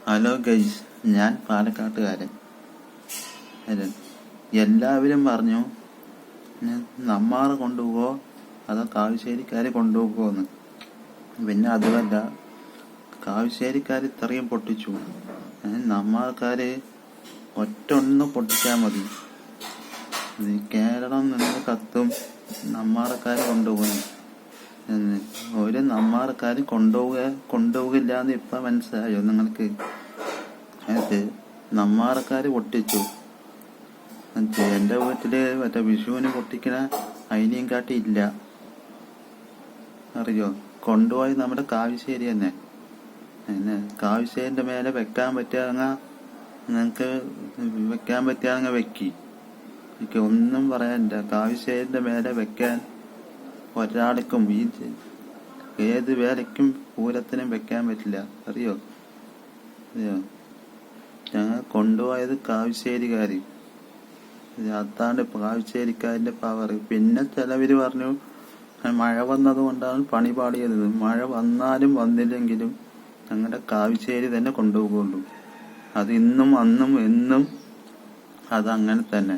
Hello guys, ഞാൻ പാലക്കാട്ടുകാരൻ. എല്ലാവരും പറഞ്ഞു നമ്മാറ് കൊണ്ടുപോകോ അതോ കാവശ്ശേരിക്കാർ കൊണ്ടുപോകുമോന്ന്. പിന്നെ അതുമല്ല, കാവശ്ശേരിക്കാർ ഇത്രയും പൊട്ടിച്ചു, നമ്മാർക്കാർ ഒറ്റ പൊട്ടിച്ചാൽ മതി, കേരളം നിന്ന് കത്തും നമ്മാർക്കാർ കൊണ്ടുപോകുന്നു എന്ന്. ഒരു നമ്മാർക്കാർ കൊണ്ടുപോകില്ല എന്ന് ഇപ്പം മനസ്സിലായോ നിങ്ങൾക്ക്? നമ്മാർക്കാർ പൊട്ടിച്ചു. എൻ്റെ വീട്ടില് മറ്റേ വിഷുവിന് പൊട്ടിക്കണ അതിനെയും കാട്ടി ഇല്ല, അറിയോ? കൊണ്ടുപോയി നമ്മുടെ കാവശ്ശേരി തന്നെ. കാവശ്ശേരിന്റെ മേലെ വെക്കാൻ പറ്റുക നിങ്ങക്ക് വെക്കാൻ പറ്റുക വെക്കി. എനിക്ക് ഒന്നും പറയാനില്ല. കാവശ്ശേരിന്റെ മേലെ വെക്കാൻ ഒരാൾക്കും ഏത് വേലയ്ക്കും പൂരത്തിനും വെക്കാൻ പറ്റില്ല, അറിയോ? ഞങ്ങൾ കൊണ്ടുപോയത് കാവശ്ശേരിക്കാർ. അതാണ് കാവശ്ശേരിക്കാരിന്റെ പവർ. പിന്നെ ചിലവര് പറഞ്ഞു മഴ വന്നത് കൊണ്ടാണ് പണി പാടിയത്. മഴ വന്നാലും വന്നില്ലെങ്കിലും ഞങ്ങളുടെ കാവശ്ശേരി തന്നെ കൊണ്ടുപോകുള്ളൂ. അത് ഇന്നും അന്നും എന്നും അതങ്ങനെ തന്നെ.